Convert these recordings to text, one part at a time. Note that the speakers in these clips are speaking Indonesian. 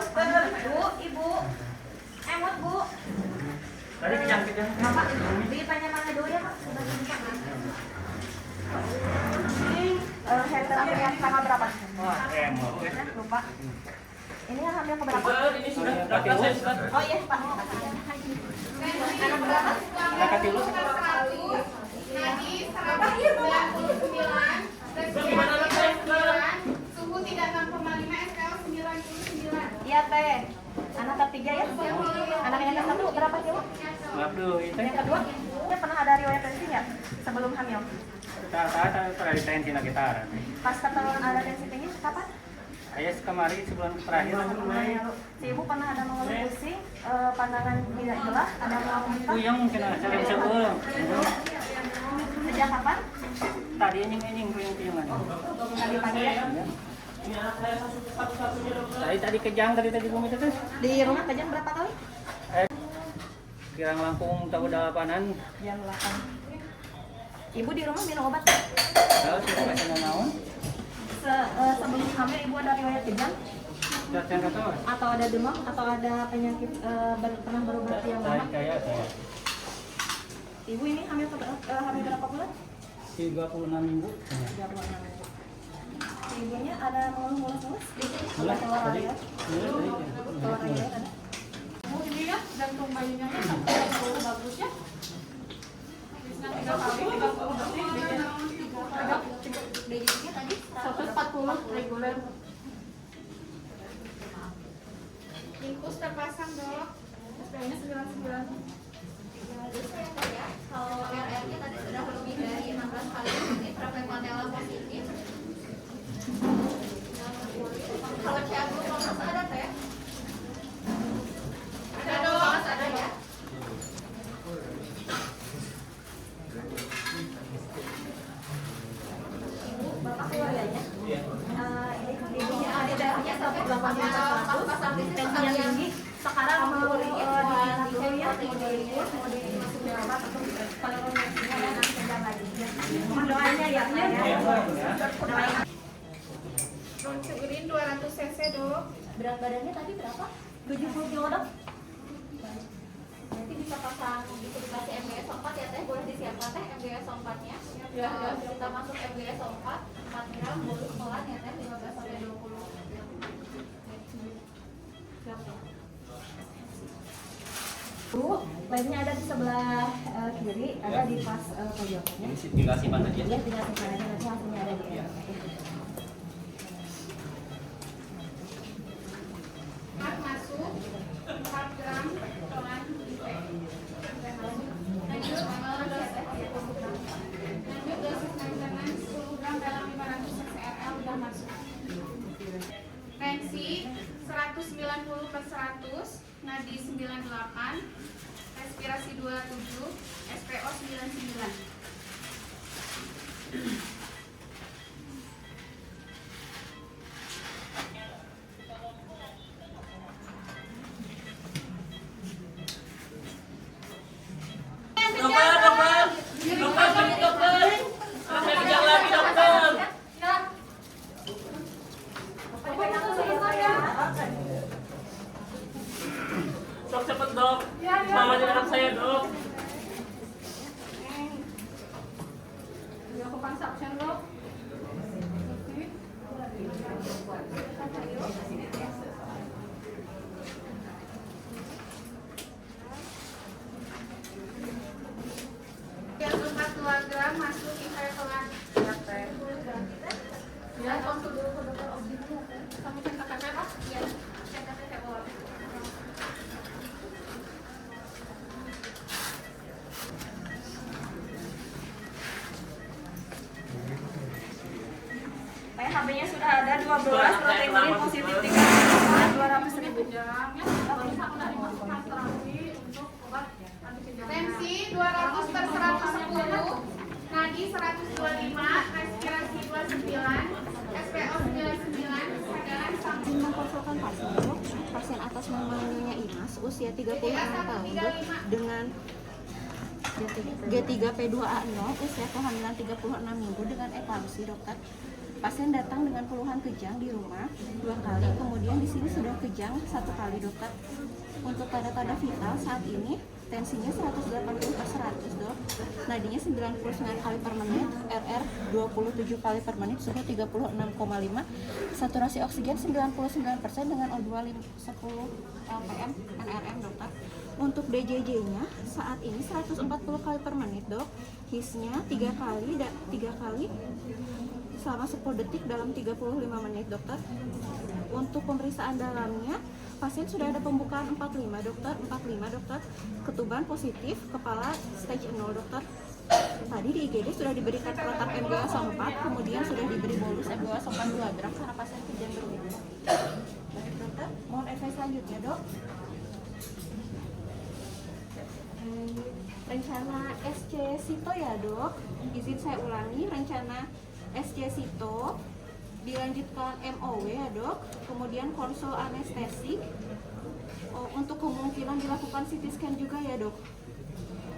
Bu, Ibu. Emot, Bu. Tadi kejang-kejang. Bapak, ditanya mana dulu ya, Pak? Sudah lupa. Ini headernya yang tanggal berapa? Emot. Lupa. Ini yang hamil keberapa? Ini sudah berapa saya sudah? Oh iya, Pak. Anak berapa? Anak katilu. Nadi 199, Bagaimana anak saya? suhu 36,5, SPO 99. Iya, Teh. Anak ketiga ya? Anak yang satu berapa kilo? Waduh, itu Yang kedua? Dia pernah ada riwayat tensi nggak sebelum hamil? saat pernah ditensi na gitaran. Pas ketahuan ada tensi tinggi, kapan? Saya kemarin sebulan terakhir mulai Si ibu pernah ada mengeluh pusing, pandangan tidak jelas, ada mual muntah. puyeng mungkin saya bisa pulang. Sejak kapan? Tadi anjing puyeng-puyengan. Tadi pagi ya? Tadi kejang tadi bumi itu. Di rumah kejang berapa kali? Kirang langkung tahu dalapanan. Jam 8. Ibu di rumah minum obat? Tahu sih kasih naon? Sebelum hamil ibu ada riwayat kejang? Datang ke tahu. Atau ada demam? Atau ada penyakit pernah berobat yang lama? Saya. Ibu ini hamil berapa bulan? 36 minggu. 36 minggu. Ibunya ada mulus-mulus? Mulai Keluar tadi. air? Keluar air ada? Bu, ini ya, jantung bayinya kan sampai bagus ya. Habisnya 3 kali, 30 detik, Detiknya tadi? 140 reguler. Bungkus terpasang, Dok. SPO-nya 99. Kalau RR-nya tadi sudah lebih dari 16 kali ini Preventella positif. Kalau cabut lolos ada teh? Ada, Dok. Ada ya? Ibu, bapak keluarganya? Iya. Ibunya ada darahnya 180/100, tensinya tinggi. Sekarang mau dilihat dulu ya, mau dimasukin obat atau kalau kondisinya ya nanti kejang lagi. Mohon doanya ya, Pak ya. Doain. Roncurin 200 cc, Dok. Berat badannya tadi berapa? 70 kilo dok? Nanti bisa pasang, bisa dikasih MBS 4 ya teh, boleh disiapkan teh MBS 4-nya. Ya. Kita masuk MBS 4 gram, boleh pelan ya teh, 15-20. Bu, labnya ada di sebelah kiri, ada di pas pojokannya. Tinggal simpan aja. Ya, tinggal simpan aja, nanti hasilnya ada di Masuk 4 gram pelan IP. Lanjut dosis maintenance 10 gram dalam 500 cc/ml udah masuk. Tensi 190/100, nadi 98, respirasi 27, SPO 99. Sok cepet dok. Mama di anak saya dok. Dilakukan suction, Dok. Yang 42 gram masuk IP pelan. Ya, konsul dulu ke dokter obstetrik. Kamu cek KTP, Pak? Iya, cek KTP bawah. PHB-nya sudah ada 12, protein urin positif 3, 200.000. Jam ya, bisa udah dimasukkan terapi untuk obat anti kejang. Tensi 200/110, nadi 125, respirasi 29, SPO 99, kesadaran sampai Mengkonsulkan pasien, pasien atas nama Nyonya Imas, usia 36 tahun, dengan G3P2A0, usia kehamilan 36 minggu dengan eklampsi, dokter. Pasien datang dengan keluhan kejang di rumah 2 kali, kemudian di sini sudah kejang 1 kali, dokter. Untuk tanda-tanda vital saat ini, tensinya 180/100, dok. Nadinya 99 kali per menit, RR 27 kali per menit, suhu 36,5, saturasi oksigen 99% dengan O2 10 ppm NRM, dokter. Untuk DJJ-nya saat ini 140 kali per menit, dok. HIS-nya 3 kali selama 10 detik dalam 35 menit, dokter. Untuk pemeriksaan dalamnya, pasien sudah ada pembukaan 45, dokter. Ketuban positif, kepala stage 0, dokter. Tadi di IGD sudah diberikan protap MGOS 4, kemudian sudah diberi bolus MGOS 2 gram karena pasien kejang berbeda. Baik, dokter. Mohon advice selanjutnya, dok. Rencana SC Sito ya, dok. Izin saya ulangi, rencana SC Sito dilanjutkan MOW ya, dok. Kemudian konsul anestesik. Untuk kemungkinan dilakukan CT scan juga ya, dok.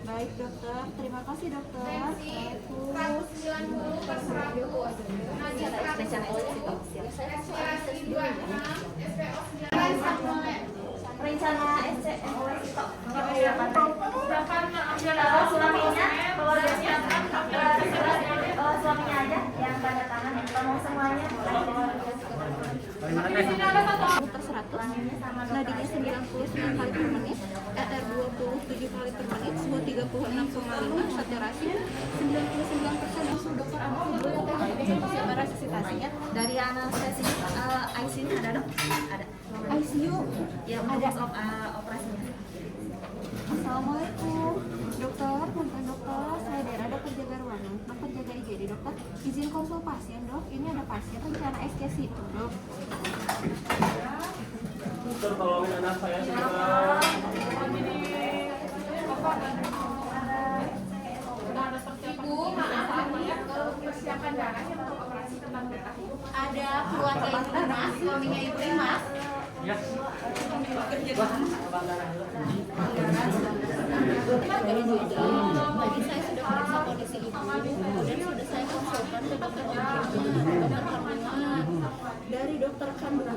Baik, dokter. Terima kasih, dokter. Tensi 190/100. Nadi 100. Respirasi 26. SPO 9. Rencana SCMOS itu suaminya bawa suaminya aja yang tanda tangan, kita mau semuanya Per 100, nadinya 99 kali per menit, RR 27 kali per menit, suhu 36,5, saturasi 99%. Langsung dokter anak dulu siapa resusitasinya dari anestesi ICU ada, dok? Ada. ICU Ya, ada operasinya. Assalamualaikum, dokter, punten dokter, saya Dera, dokter jaga ruangan, dokter jaga IGD, dokter. Izin konsul pasien, dok. Ini ada pasien rencana SC Sito, dok. Dokter, tolongin anak saya segera. Ibu, maaf ya, persiapan darahnya untuk operasi tentang darah. Ada keluarga Ibu Imas, suaminya Ibu Imas. Ya. Tadi saya sudah periksa kondisi ibu, kemudian sudah saya konsulkan ke dokter kandungan. Dari dokter kandungan,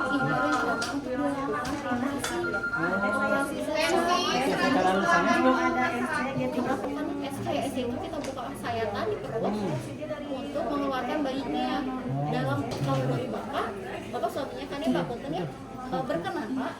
ibu rencana untuk dilakukan operasi. SC itu kita buka sayatan di perut untuk mengeluarkan bayinya. Dalam kalori bapak suaminya kan ya, Pak Punten ya, berkenan, Pak.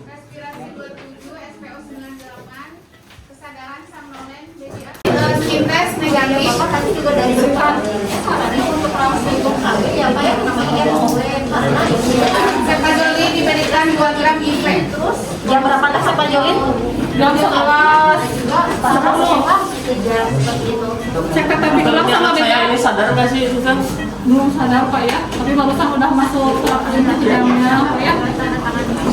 Respirasi 27, SPO 98, kesadaran somnolen, skin test negatif. Tadi juga dari depan. Tadi untuk rawat minggu kami ya, Pak, yang namanya karena Sepajolin diberikan 2 gram IV. terus jam berapa dah Pak Jolin? Jam 11. Cek tetapi Dokter, ulang sama anak saya BPJS. ini sadar nggak sih, Susan? Belum sadar, Pak ya, tapi barusan udah masuk ke jamnya, Pak ya.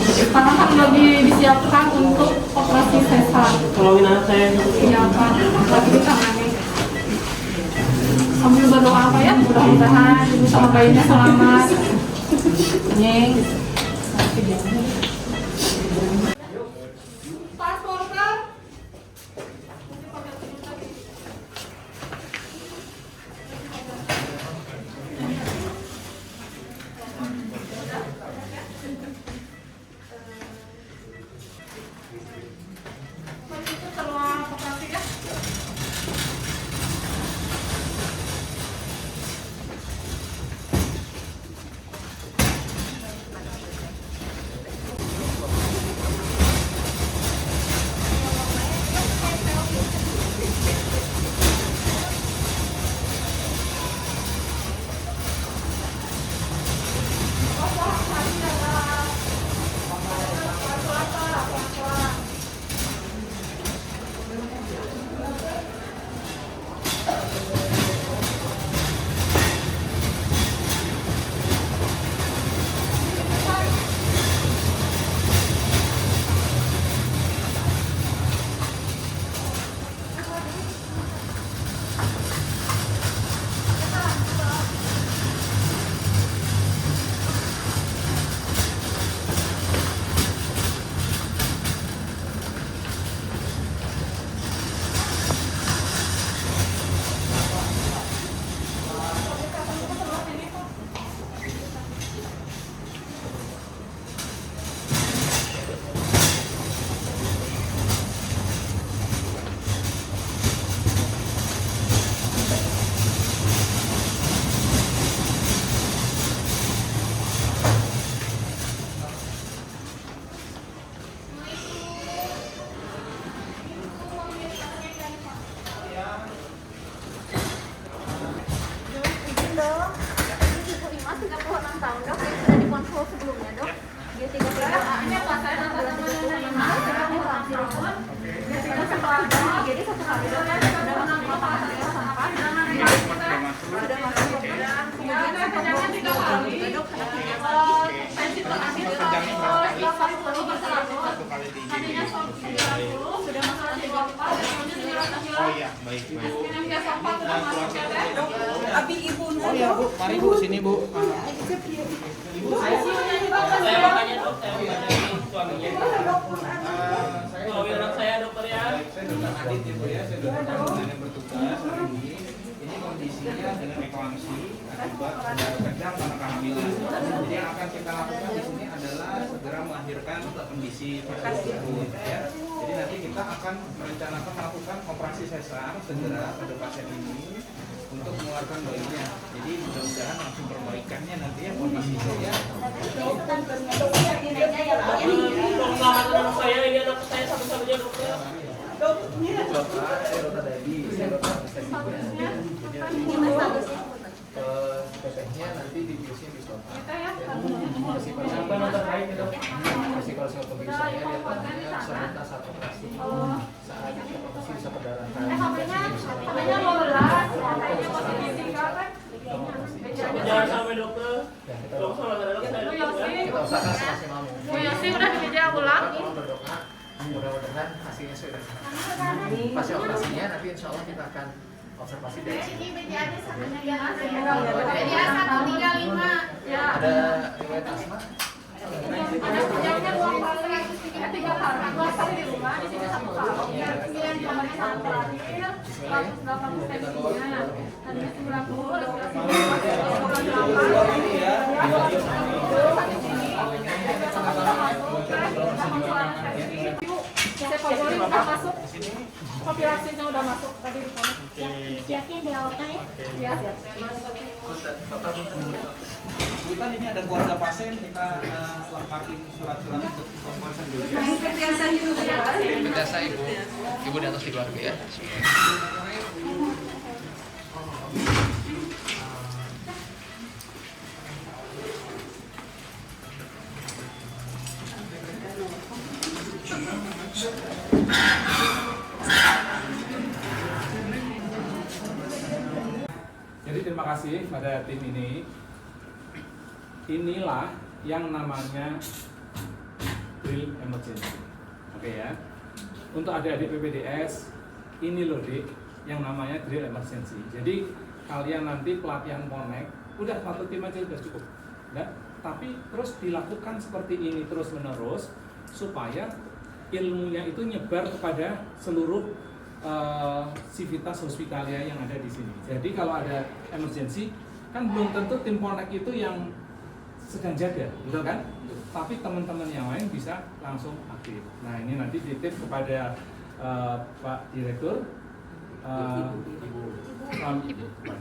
Sekarang kan lagi disiapkan untuk operasi sesar. Tolongin anak saya. Iya, Pak, lagi ditangani. Sambil berdoa, Pak ya, mudah-mudahan ibu sama bayinya selamat. Nyeng. Pak Porter. Setelah operasi ya. Baik. Biasa 4 udah masuk ya teh. Oh iya Bu, mari Bu sini Bu. Saya makanya dok, saya makanya suaminya. Suami anak saya dokter ya. Saya Dokter Adit ya Bu ya, saya dokter kandungan yang bertugas hari ini. Ini kondisinya dengan eklamsi akibat kejang karena kehamilan. Jadi yang akan kita lakukan di sini adalah segera melahirkan kondisi tersebut ya. Jadi nanti kita akan merencanakan melakukan operasi sesar segera pada pasien ini untuk mengeluarkan bayinya. Jadi mudah-mudahan langsung perbaikannya nanti ya kondisinya ya. Dok, selamat anak saya, ini anak saya satu-satunya dokter. Dokter Dedi, saya dokter anestesi. Tetehnya nanti dibiusin di swasta. Apa dokter baik ya dok? Risiko pemeriksaannya dia tanya bisa minta saat operasi. Saat operasi bisa perdarahan. Katanya mau belas, katanya masih ditinggal kan. Jangan sampai dokter. Dokter sama anak saya. Kita usahakan semaksimal mungkin. Bu Yosi udah dikejar ulang. Mohon berdoa. Mudah-mudahan hasilnya sudah. Pasca operasinya nanti insya Allah kita akan observasi dari sini. Ini BDA-nya satunya ya. BDA 135. Ya. Ada riwayat asma. Ada kerjanya 2 kali, 3 kali. 2 kali di rumah, di sini 1 kali. 9 kemarin 1 kali. 180 tensinya. Tadinya 90, sepagorin udah masuk, populasinya udah masuk tadi di sana. Siapin delta ya. Ya. Bukan ini ada keluarga pasien kita lengkapin surat-surat untuk pemeriksaan dulu. Biasa ibu, ibu di atas di keluarga ya. Jadi terima kasih pada tim ini. Inilah yang namanya drill emergency. Oke ya. Untuk adik-adik PPDS, ini loh Dik, yang namanya drill emergency. Jadi kalian nanti pelatihan connect, udah satu tim aja udah cukup. Ya? Tapi terus dilakukan seperti ini terus menerus supaya ilmunya itu nyebar kepada seluruh sivitas hospitalia yang ada di sini. Jadi kalau ada emergency, kan belum tentu tim connect itu yang sedang jaga, betul kan? Tapi teman-teman yang lain bisa langsung aktif. Nah ini nanti titip kepada Pak Direktur,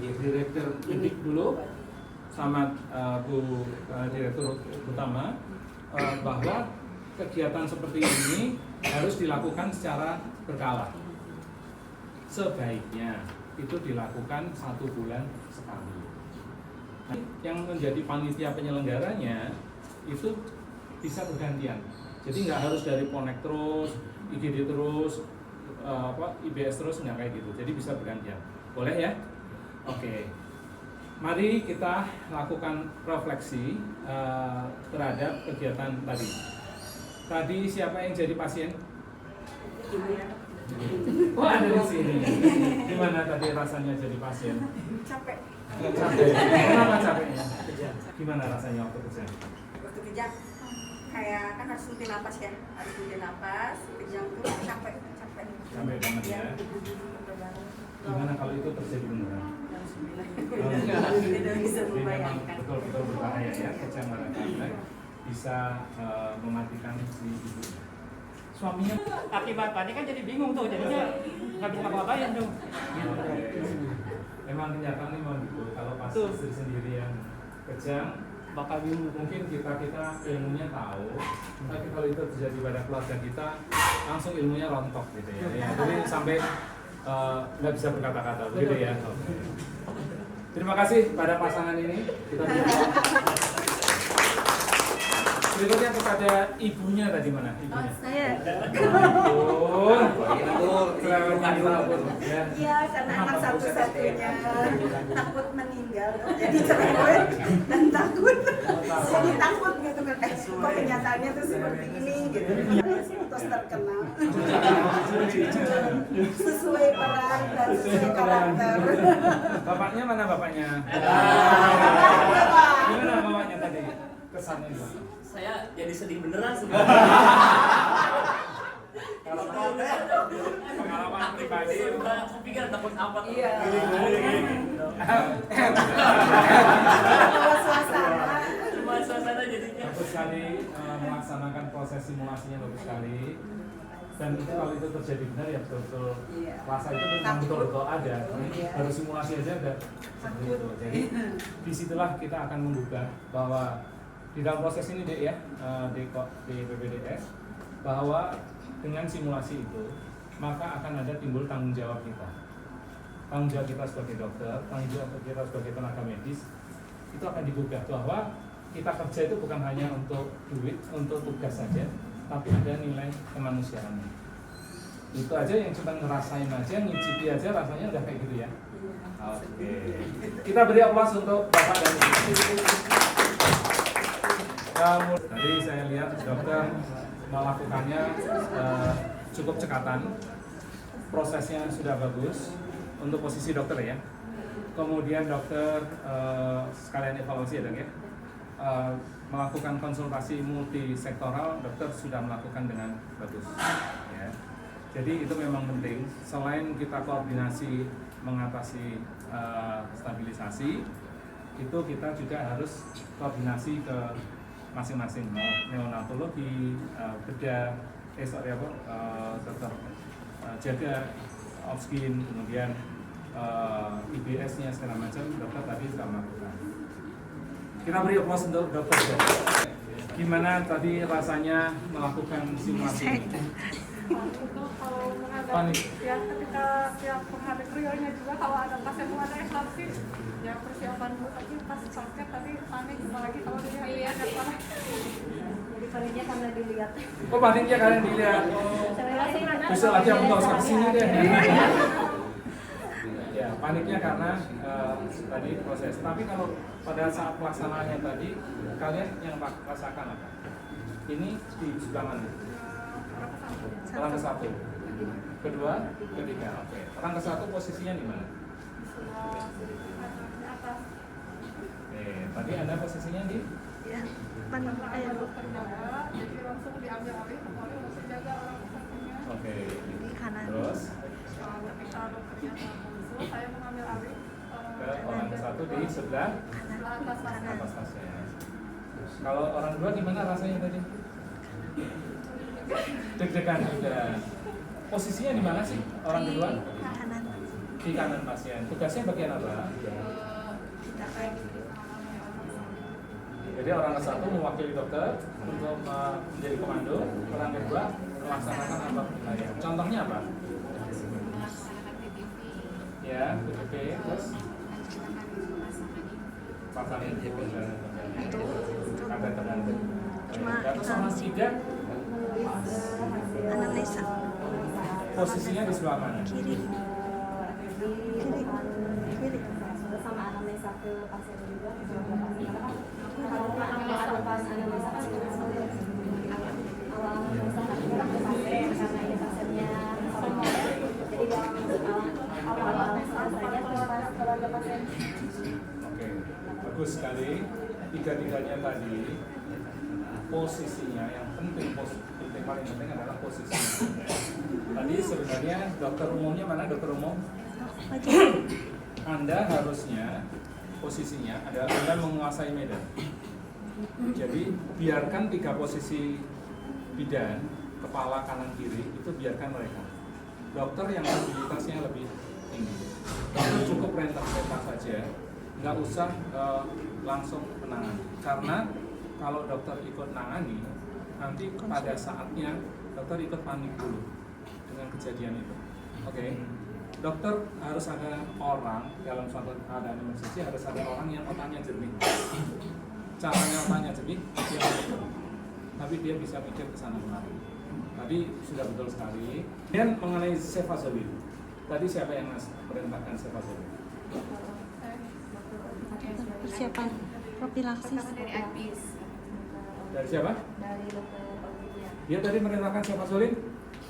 Direktur Pendik dulu, sama Bu Direktur Utama, bahwa kegiatan seperti ini harus dilakukan secara berkala. Sebaiknya itu dilakukan 1 bulan sekali. Yang menjadi panitia penyelenggaranya itu bisa bergantian. Jadi nggak harus dari Ponek terus, IGD terus, IBS terus, nggak kayak gitu. Jadi bisa bergantian. Boleh ya? Oke. Mari kita lakukan refleksi terhadap kegiatan tadi. Tadi siapa yang jadi pasien? Oh ada di sini. Gimana tadi rasanya jadi pasien? Capek. Capek. Kenapa capeknya? Gimana rasanya waktu kerja? Waktu kerja kayak kan harus henti napas ya, harus henti napas, kejang tuh capek. Capek banget ya. Gimana kalau itu terjadi beneran? Tidak bisa Jadi memang membayangkan. betul-betul berbahaya ya, kejang karena bisa mematikan si ibu. Suaminya Akibat panik kan jadi bingung tuh, jadinya nggak bisa ngapa-ngapain dong. Emang kenyataan memang gitu. Kalau pas istri sendiri yang kejang, Bakal bingung. mungkin kita ilmunya tahu, tapi kalau itu terjadi pada keluarga kita, langsung ilmunya rontok gitu ya. Jadi sampai nggak bisa berkata-kata begitu ya. Terima kasih pada pasangan ini. Kita Berikutnya kepada ibunya tadi mana? Ibunya. Saya. Iya, karena anak satu-satunya takut meninggal, jadi cerewet dan takut. Jadi takut gitu kan. Kok kenyataannya tuh seperti ini gitu. Terus terkenal. Sesuai peran dan sesuai karakter. Bapaknya mana bapaknya? Gimana bapaknya tadi? Kesannya gimana? Saya jadi sedih beneran sih. Kalau pengalaman pribadi, Aku pikir takut apa? Iya. Cuma suasana jadinya. bagus sekali melaksanakan proses simulasinya bagus sekali. Dan itu kalau itu terjadi benar ya betul-betul rasa itu memang betul-betul ada. Baru simulasi aja ada seperti itu. Jadi disitulah kita akan membuka bahwa di dalam proses ini Dek ya di PPDS bahwa dengan simulasi itu maka akan ada timbul tanggung jawab kita. Tanggung jawab kita sebagai dokter, tanggung jawab kita sebagai tenaga medis itu akan dibuka bahwa kita kerja itu bukan hanya untuk duit, untuk tugas saja, tapi ada nilai kemanusiaannya. Itu aja yang cuma ngerasain aja, ngicipi aja rasanya udah kayak gitu ya. Oke. Kita beri aplaus untuk Bapak dan Ibu. Tadi saya lihat dokter melakukannya cukup cekatan, prosesnya sudah bagus untuk posisi dokter ya. Kemudian dokter sekalian evaluasi ya dok ya, melakukan konsultasi multisektoral, dokter sudah melakukan dengan bagus. Ya. Jadi itu memang penting. Selain kita koordinasi mengatasi stabilisasi, itu kita juga harus koordinasi ke masing-masing mau neonatologi, bedah, dokter jaga obskin, kemudian IBS-nya segala macam dokter tadi sudah melakukan. Kita beri aplaus untuk dokter. Gimana tadi rasanya melakukan simulasi ini? Kalau menghadapi Panik. ya ketika yang menghadapi realnya juga kalau ada pasien mau ada ekstraksi ya persiapan dulu tapi pas praktek tadi panik apalagi kalau dia ada parah. Jadi paniknya karena dilihat. Kok paniknya kalian dilihat? Besok lagi aku nggak usah kesini deh. Ya, paniknya karena tadi proses. Tapi kalau pada saat pelaksanaannya tadi, kalian yang rasakan apa? Ini di sebelah mana? Orang ke satu, kedua, ketiga. Oke. Orang ke satu posisinya di mana? Oke. Tadi Anda posisinya di? Jadi langsung diambil alih, pokoknya langsung jaga orang kesatunya. Oke. Di kanan. Terus Ketika dokternya konsul, saya mengambil alih ke orang ke satu di sebelah atas tasnya. Kalau orang dua gimana rasanya tadi? Deg-degan juga. Posisinya di mana sih orang kedua? Kanan. Di kanan pasien. Tugasnya bagian apa? Jadi orang ke satu mewakili dokter untuk menjadi komando, orang kedua melaksanakan apa? Contohnya apa? Ya, oke. Terus pasangin ada tergantung. Terus orang tiga Analisa. posisinya di sebelah mana? Kiri. Sama anamnesa ke pasien juga. Kalau pas anamnesa kan awal anamnesa kan kita ke pasien karena ini pasiennya jadi awal anamnesa saja terus pas keluarga pasien. Oke, bagus sekali. Tiga-tiganya tadi posisinya yang penting paling penting adalah posisinya. Tadi sebenarnya dokter umumnya mana dokter umum? Anda harusnya posisinya adalah Anda menguasai medan. Jadi biarkan tiga posisi bidan, kepala kanan kiri itu biarkan mereka. Dokter yang mobilitasnya lebih tinggi. Dokter cukup rentak-rentak saja, nggak usah langsung menangani. Karena kalau dokter ikut nangani, nanti pada saatnya dokter ikut panik dulu dengan kejadian itu. Oke. Dokter harus ada orang dalam suatu keadaan emergency, harus ada orang yang otaknya jernih. Caranya otaknya jernih, dia dokter. tapi dia bisa pikir ke sana kemari. Tadi sudah betul sekali. Dan mengenai cefazolin, tadi siapa yang perintahkan cefazolin? Persiapan profilaksis. Dari Advis. Dari siapa? Dia tadi merintahkan cefazolin?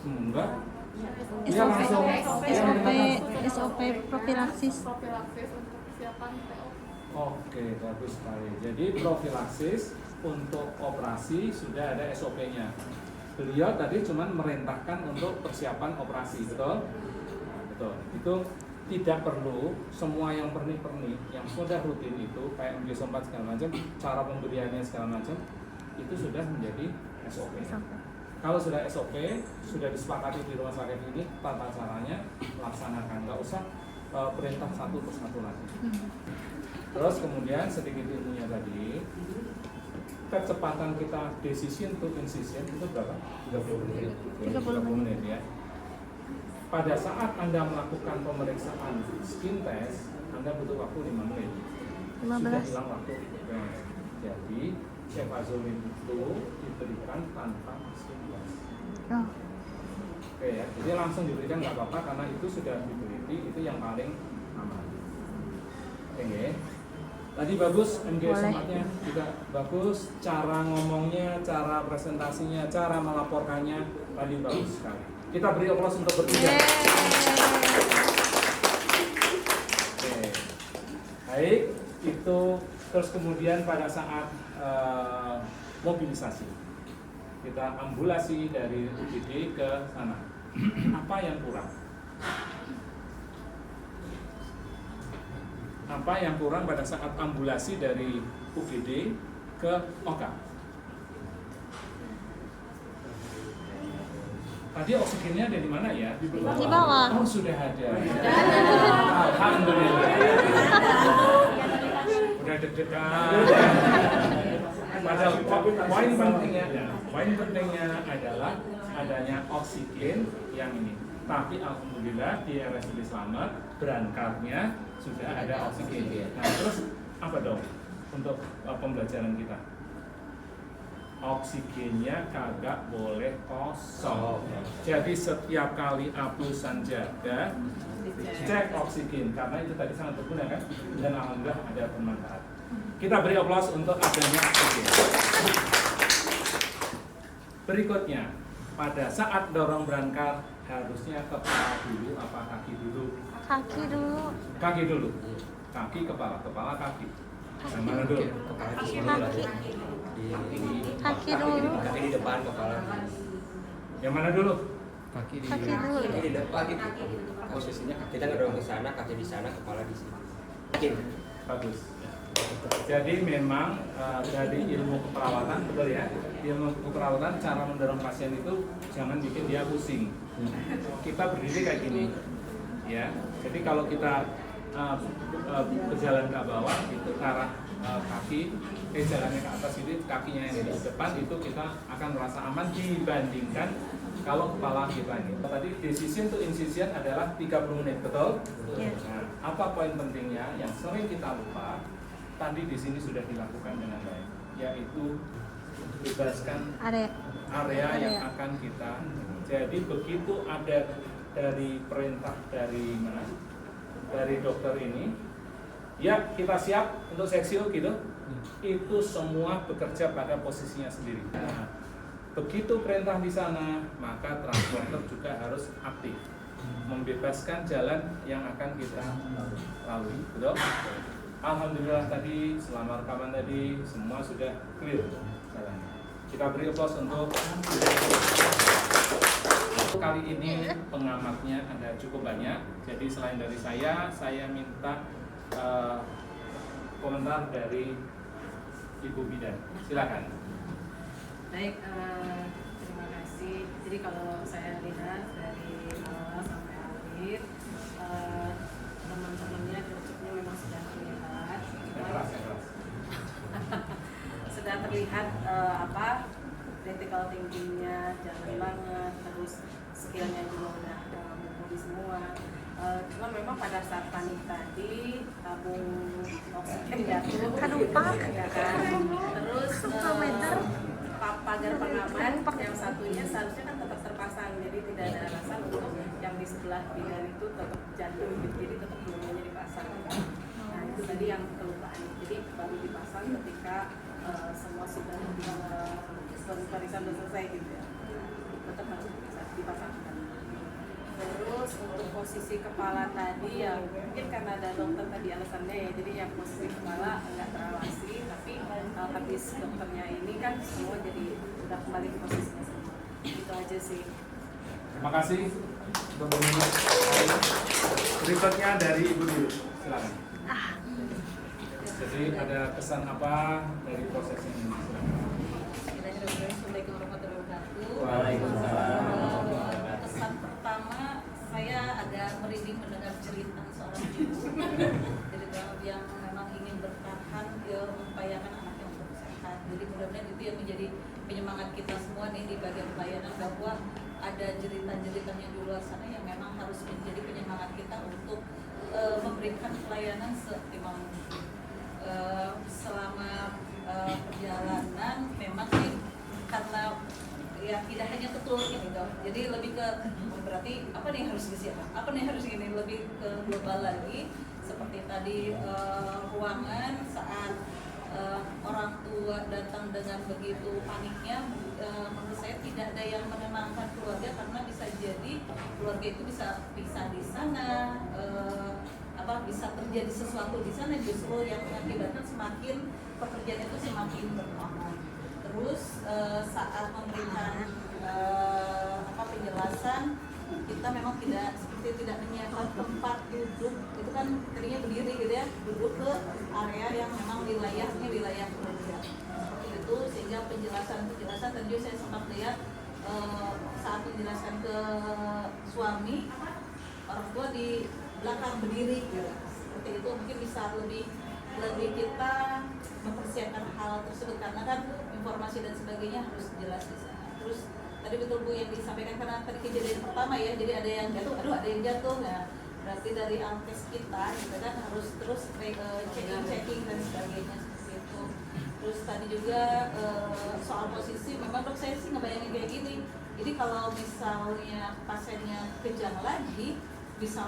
Enggak. Dia langsung SOP profilaksis. Profilaksis untuk persiapan PO. Oke, bagus sekali. Jadi profilaksis untuk operasi sudah ada SOP-nya. Beliau tadi cuma merintahkan untuk persiapan operasi, betul? Nah, betul. Itu tidak perlu semua yang pernik-pernik, yang sudah rutin itu kayak MG4 segala macam, cara pemberiannya segala macam, itu sudah menjadi SOP. Kalau sudah SOP, sudah disepakati di rumah sakit ini, tata caranya laksanakan, nggak usah perintah satu persatu lagi. Terus kemudian sedikit ilmunya tadi, kecepatan kita decision to incision itu berapa? 30 menit. 30 menit ya. Pada saat Anda melakukan pemeriksaan skin test, Anda butuh waktu 5 menit. 15. Sudah hilang waktu. Jadi cefazolin itu diberikan tanpa skin test. Oh. Oke ya, jadi langsung diberikan nggak apa-apa karena itu sudah diteliti, itu yang paling aman. Oke. Tadi bagus MG4-nya juga bagus, cara ngomongnya, cara presentasinya, cara melaporkannya tadi bagus sekali. Kita beri aplaus untuk bertiga. Oke. Baik, itu terus kemudian pada saat mobilisasi kita ambulasi dari UGD ke sana. Apa yang kurang? Apa yang kurang pada saat ambulasi dari UGD ke OKA? Tadi oksigennya ada di mana ya? Di bawah. Oh, sudah ada. Alhamdulillah. Udah deg-degan. Padahal poin pentingnya adalah adanya oksigen yang ini. Tapi alhamdulillah di RSUD Slamet berangkatnya sudah ada oksigen. Nah, terus apa dong untuk pembelajaran kita? Oksigennya kagak boleh kosong. Jadi setiap kali apusan jaga, cek oksigen karena itu tadi sangat berguna kan? Dan alhamdulillah ada bermanfaat. Kita beri aplaus untuk adanya oksigen. Berikutnya, pada saat dorong berangkar harusnya kepala dulu apa kaki dulu? Kaki dulu. Kaki dulu. Kaki kepala, kepala kaki. Yang mana dulu? Kaki. Kaki dulu. Kaki di depan, kepala. Yang mana dulu? Kaki di dulu. Kaki di depan. Posisinya kita ngedorong ke sana, kaki di sana, kepala di sini. Mungkin. Bagus. Jadi memang dari ilmu keperawatan, betul ya? Ilmu keperawatan cara mendorong pasien itu jangan bikin dia pusing. Kita berdiri kayak gini, ya. Jadi kalau kita berjalan ke bawah itu ke arah kaki, jalannya ke atas itu kakinya yang di depan itu kita akan merasa aman dibandingkan kalau kepala kita ini. Tadi decision to incision adalah 30 menit, betul? Nah, apa poin pentingnya yang sering kita lupa? Tadi di sini sudah dilakukan dengan baik, yaitu bebaskan area yang akan kita. Jadi begitu ada dari perintah dari mana? Dari dokter ini, ya kita siap untuk seksil gitu. Itu semua bekerja pada posisinya sendiri. Nah, begitu perintah di sana, maka transporter juga harus aktif, membebaskan jalan yang akan kita lalui, betul? Alhamdulillah tadi selama rekaman tadi semua sudah clear jalannya. Kita beri aplaus untuk kali ini pengamatnya ada cukup banyak. Jadi selain dari saya minta komentar dari Ibu Bidan. Silakan. Baik, terima kasih. Jadi kalau saya lihat dari awal sampai akhir, teman-temannya gercuknya memang sudah terlihat. Sudah terlihat critical thinkingnya jalan banget, terus skillnya juga udah mumpuni semua. Cuma memang pada saat panik tadi tabung oksigen jatuh, Lupa. ya kan. Terus papan pagar pengaman, yang satunya seharusnya kan tetap terpasang, jadi tidak ada alasan untuk yang di sebelah bidan itu tetap jatuh, jadi tetap dua-duanya dipasang. Nah itu tadi yang kelupaan, jadi baru dipasang ketika semua sudah pemeriksaan sudah selesai gitu ya, tetap harus dipasangkan. Terus untuk posisi kepala tadi ya mungkin karena ada dokter tadi alasannya ya, jadi yang posisi kepala enggak terawasi, tapi habis dokternya ini kan semua jadi udah kembali ke posisinya semua. Itu aja sih. Terima kasih untuk Bunda. Berikutnya dari Ibu dulu, silakan. Jadi ada kesan apa dari proses ini? Assalamualaikum warahmatullahi wabarakatuh. Waalaikumsalam. Kesan pertama saya agak merinding mendengar cerita seorang ibu dari yang memang ingin bertahan mengupayakan anaknya untuk sehat. Jadi mudah-mudahan itu yang menjadi penyemangat kita semua nih di bagian pelayanan, bahwa ada jeritan-jeritan yang di luar sana yang memang harus menjadi penyemangat kita untuk memberikan pelayanan seoptimal mungkin. Selama perjalanan memang sih karena ya tidak hanya betul ini dong, jadi lebih ke berarti apa nih harus disiapkan, apa nih harus ini, lebih ke global lagi seperti tadi ruangan saat orang tua datang dengan begitu paniknya, menurut saya tidak ada yang menenangkan keluarga, karena bisa jadi keluarga itu bisa di sana, bisa terjadi sesuatu di sana justru yang mengakibatkan semakin pekerjaan itu semakin bertambah. Terus saat memberikan penjelasan, kita memang tidak menyiapkan tempat duduk, itu kan tadinya berdiri gitu ya, duduk ke area yang memang wilayahnya wilayah kerja seperti itu, sehingga penjelasan tadi saya sempat lihat saat menjelaskan ke suami, orang tua di belakang berdiri gitu. Seperti itu mungkin bisa lebih kita mempersiapkan hal tersebut, karena kan informasi dan sebagainya harus jelas di sana. Terus tadi betul Bu yang disampaikan, karena tadi kejadian pertama ya, jadi ada yang jatuh, ada yang jatuh, nah berarti dari alkes kita gitu kan harus terus checking dan sebagainya seperti itu. Terus tadi juga soal posisi, memang dok saya sih ngebayangin kayak gini, jadi kalau misalnya pasiennya kejang lagi, bisa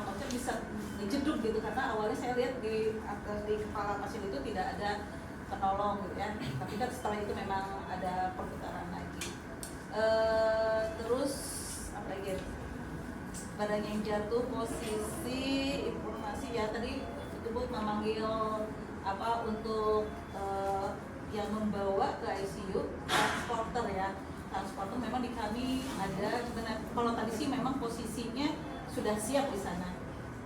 dijeduk gitu, karena awalnya saya lihat di kepala pasien itu tidak ada penolong gitu ya, tapi kan setelah itu memang ada perputaran lagi. Terus apa lagi? Badannya yang jatuh, posisi informasi ya tadi disebut memanggil untuk yang membawa ke ICU, transporter ya. Transporter memang di kami ada, kalau tadi sih memang posisinya sudah siap di sana.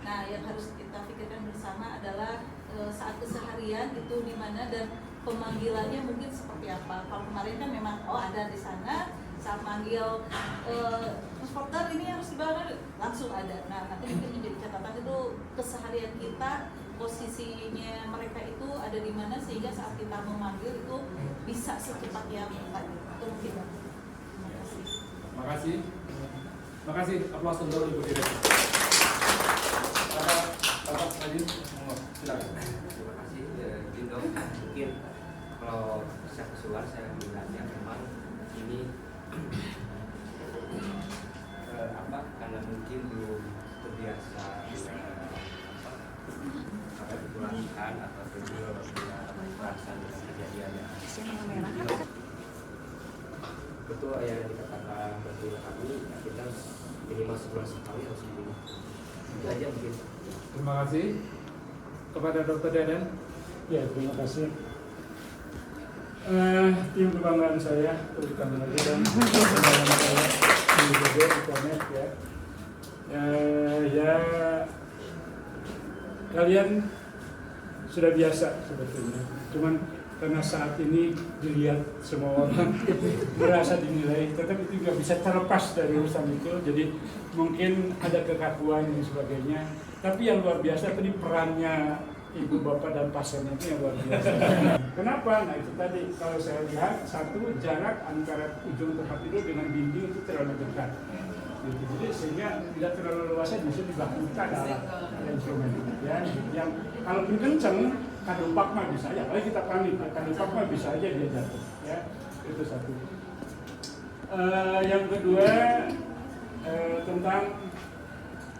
Nah, yang harus kita pikirkan bersama adalah saat keseharian itu di mana dan pemanggilannya mungkin seperti apa. Kalau kemarin kan memang ada di sana, saat manggil transporter ini harus dibawa langsung ada. Nah, nanti mungkin menjadi catatan itu keseharian kita, posisinya mereka itu ada di mana, sehingga saat kita memanggil itu bisa secepat yang tadi. Itu mungkin. Terima kasih. Terima kasih. Aplaus untuk Ibu Direktur. Bapak Haji, silakan. Terima kasih, Dok. Mungkin kalau secara keseluruhan saya melihatnya memang ini karena mungkin belum terbiasa pelatihan atau perasaan dengan kejadian yang betul yang dikatakan betul kami, kita minimal sebulan sekali harus dibunuh. Itu aja mungkin. Terima kasih kepada Dr. Deden. Ya, terima kasih. Tim kebanggaan saya, terutama dan kebanggaan saya di Connect ya. Ya, kalian sudah biasa sebetulnya. Cuman karena saat ini dilihat semua orang merasa dinilai, tetapi itu nggak bisa terlepas dari urusan itu. Jadi mungkin ada kekakuan dan sebagainya. Tapi yang luar biasa tadi perannya ibu bapak dan pasiennya itu yang luar biasa. Kenapa? Nah itu tadi kalau saya lihat, satu, jarak antara ujung tempat tidur dengan dinding itu terlalu dekat. Jadi sehingga tidak terlalu luas, bisa di belakang kita ada instrumen ya, yang kalaupun kenceng kadumpak mah bisa ya, kalau kita panik kadumpak mah bisa aja dia jatuh ya. Itu satu. Yang kedua tentang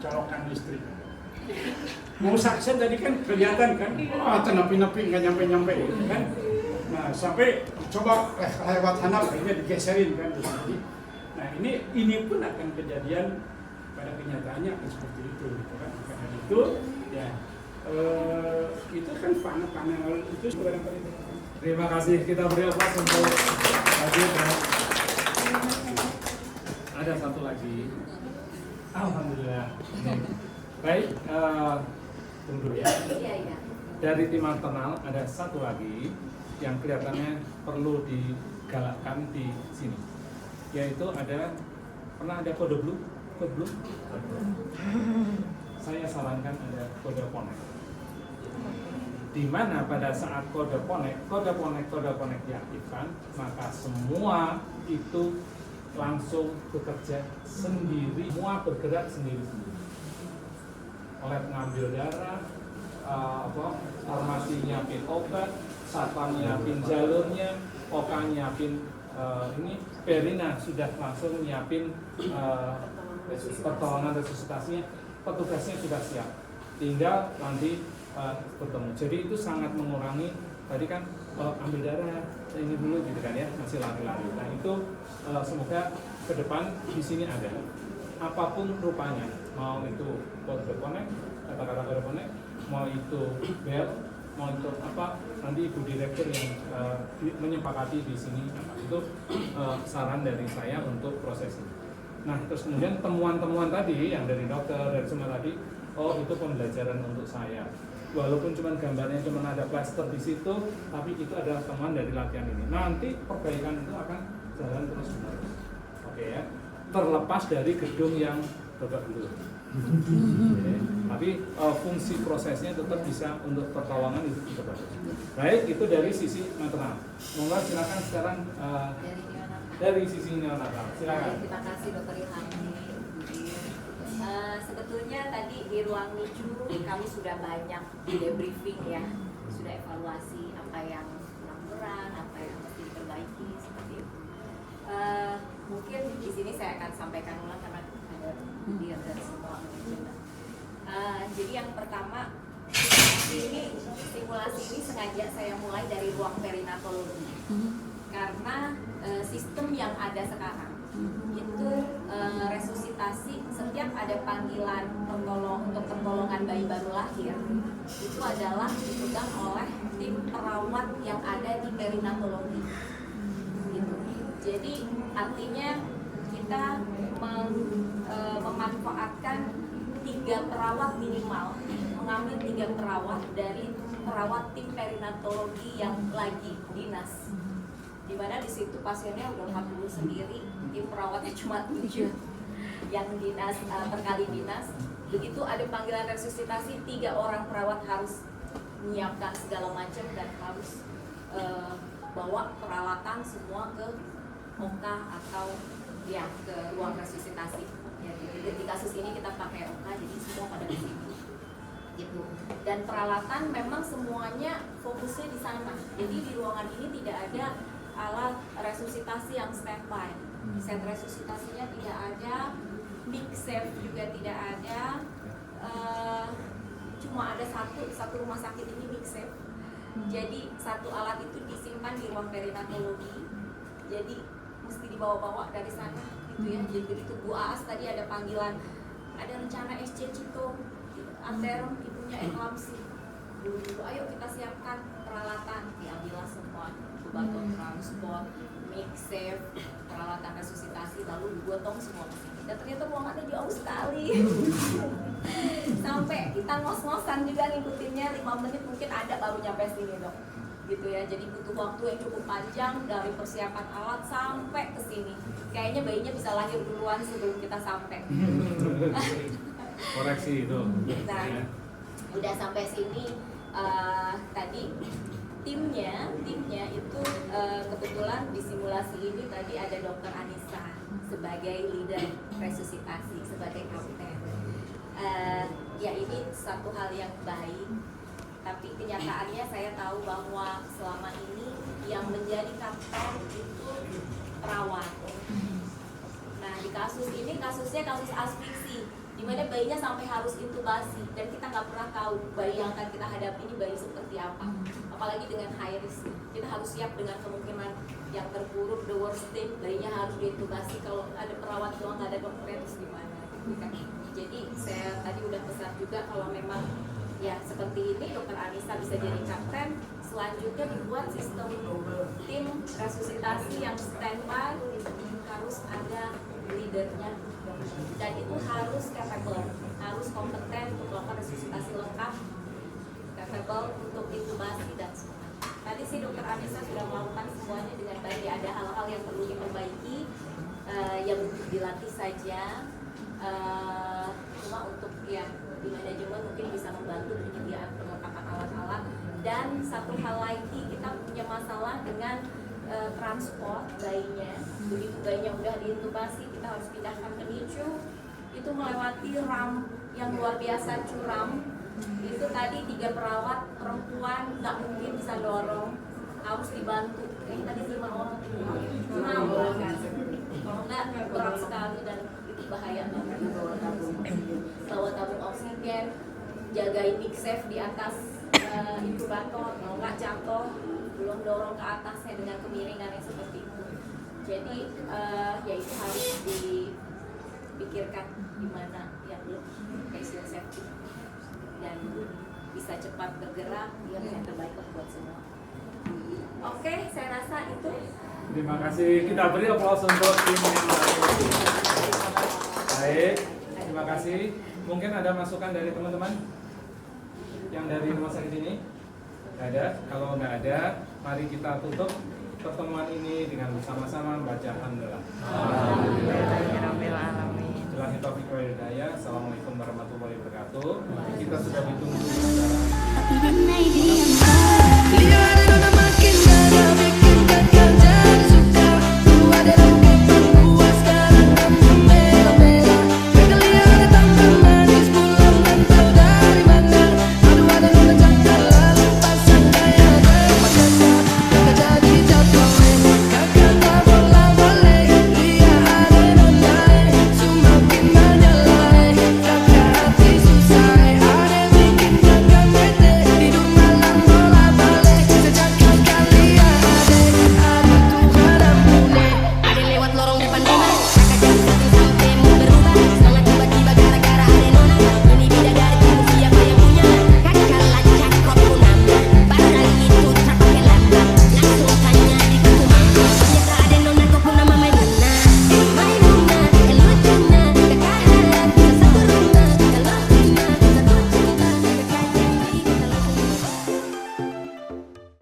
colokan listrik. Mau saksen tadi kan kelihatan kan, tenapi-napi nggak nyampe-nyampe kan. Nah sampai coba lewat hanap akhirnya digeserin kan. Nah ini pun akan kejadian pada kenyataannya akan seperti itu gitu kan. Karena itu ya itu kan panel itu barangkali. Terima kasih, kita beri aplaus untuk Wajib ya. Ada satu lagi. Alhamdulillah. Baik, tunggu dulu ya. Dari tim internal ada satu lagi yang kelihatannya perlu digalakkan di sini, yaitu pernah ada kode blue? Kode blue? Saya sarankan ada kode connect. Di mana pada saat kode connect diaktifkan, maka semua itu langsung bekerja sendiri, semua bergerak sendiri-sendiri. Oleh pengambil darah, farmasi nyiapin obat, satpam nyiapin jalurnya, oka nyiapin Perina sudah langsung nyiapin pertolongan resusitasinya, petugasnya sudah siap, tinggal nanti bertemu. Jadi itu sangat mengurangi tadi kan ambil darah ini dulu gitu kan ya, masih lari-lari. Nah itu semoga ke depan di sini ada apapun rupanya, mau itu kode connect, kata-kata kode connect, mau itu bel, mau itu apa, nanti ibu direktur yang menyepakati di sini itu saran dari saya untuk proses ini. Nah terus kemudian temuan-temuan tadi yang dari dokter dari semua tadi, oh itu pembelajaran untuk saya. Walaupun cuma gambarnya cuma ada plaster di situ, tapi itu adalah teman dari latihan ini. Nanti perbaikan itu akan jalan terus menerus. Oke ya. Terlepas dari gedung yang babak belur. Tapi fungsi prosesnya tetap bisa untuk pertolongan itu tetap bagus. Baik, itu dari sisi maternal. Monggo silakan sekarang dari sisi neonatal. Silakan. Terima kasih Dr. Ilham. Sebetulnya tadi di ruang NICU kami sudah banyak debriefing ya, sudah evaluasi apa yang kurang berat, apa yang mesti diperbaiki seperti itu. Mungkin di sini saya akan sampaikan ulang karena ada dia dan semua manajemen. Jadi yang pertama, simulasi ini sengaja saya mulai dari ruang perinatologi karena sistem yang ada sekarang itu resusitasi, setiap ada panggilan untuk pertolongan bayi baru lahir itu adalah dipegang oleh tim perawat yang ada di perinatologi gitu. Jadi artinya kita memanfaatkan 3 perawat minimal, mengambil 3 perawat dari perawat tim perinatologi yang lagi dinas, dimana di situ pasiennya udah 40 sendiri, tim perawatnya cuma 7 yang dinas terkali dinas. Begitu ada panggilan resusitasi, 3 orang perawat harus menyiapkan segala macam dan harus bawa peralatan semua ke OKA atau ya ke ruang resusitasi. Ya, di kasus ini kita pakai OKA, jadi semua pada di sini. Gitu. Dan peralatan memang semuanya fokusnya di sana. Jadi di ruangan ini tidak ada alat resusitasi yang standby. Set resusitasinya tidak ada, MIG-SAFE juga tidak ada. Cuma ada satu rumah sakit ini MIG-SAFE. Jadi satu alat itu disimpan di ruang perinatologi. Jadi mesti dibawa-bawa dari sana gitu ya. Jadi begitu Bu Aas tadi ada panggilan, ada rencana SC Citom, Anterum, ibunya eklamsi. Dulu ayo kita siapkan peralatan, diambillah semua, baton transport, MIG-SAFE, peralatan resusitasi, lalu digotong semua ke sini. Dan ternyata ruangannya jauh sekali. Sampai kita ngos-ngosan juga ngikutinnya 5 menit mungkin ada baru nyampe sini dok. Gitu ya, jadi butuh waktu yang cukup panjang dari persiapan alat sampai ke sini. Kayaknya bayinya bisa lahir duluan sebelum kita sampai. Koreksi itu. Nah, udah sampai sini tadi timnya itu kebetulan di simulasi ini tadi ada Dr. Anissa sebagai leader resusitasi, sebagai kapten. Ya ini satu hal yang baik, tapi kenyataannya saya tahu bahwa selama ini yang menjadi kapten itu perawat. di kasusnya kasus asfiksi, di mana bayinya sampai harus intubasi dan kita nggak pernah tahu bayi yang akan kita hadapi ini bayi seperti apa, apalagi dengan high risk. Kita harus siap dengan kemungkinan yang terburuk, the worst thing, bayinya harus diintubasi. Kalau ada perawat doang nggak ada dokter terus gimana? Jadi saya tadi udah pesan juga kalau memang ya seperti ini Dokter Anissa bisa jadi kapten. Selanjutnya dibuat sistem tim resusitasi yang standby, harus ada leadernya dan itu harus capable, harus kompeten untuk melakukan resusitasi lengkap, capable untuk intubasi dan semua. Tadi sih Dokter Anissa sudah melakukan semuanya dengan baik. Ada hal-hal yang perlu diperbaiki, yang dilatih saja. Cuma untuk yang di manajemen mungkin bisa membantu penyediaan perlengkapan alat-alat. Dan satu hal lagi, kita punya masalah dengan transport bayinya. Begitu bayinya udah diintubasi, kita harus pindahkan ke NICU. Itu melewati ramp yang luar biasa curam. Itu tadi 3 perawat perempuan nggak mungkin bisa dorong, harus dibantu. Ini tadi 5 orang, 6 bahkan. Kalau nggak berat sekali dan itu bahaya banget. Bawa tabung oksigen, jagain mixsafe di atas inkubator, kalau nggak jatuh, belum dorong ke atasnya dengan kemiringan yang seperti itu. Jadi ya itu harus dipikirkan gimana yang lebih safety dan bisa cepat bergerak, yang terbaik buat semua. Oke, saya rasa itu. Terima kasih. Kita beri aplaus untuk tim yang baik. Terima kasih. Mungkin ada masukan dari teman-teman yang dari rumah sakit ini? Nggak ada. Kalau nggak ada, mari kita tutup pertemuan ini dengan bersama-sama membaca alhamdulillah. Billahi taufiq wal hidayah. Assalamualaikum warahmatullahi wabarakatuh. Kita sudah ditunggu.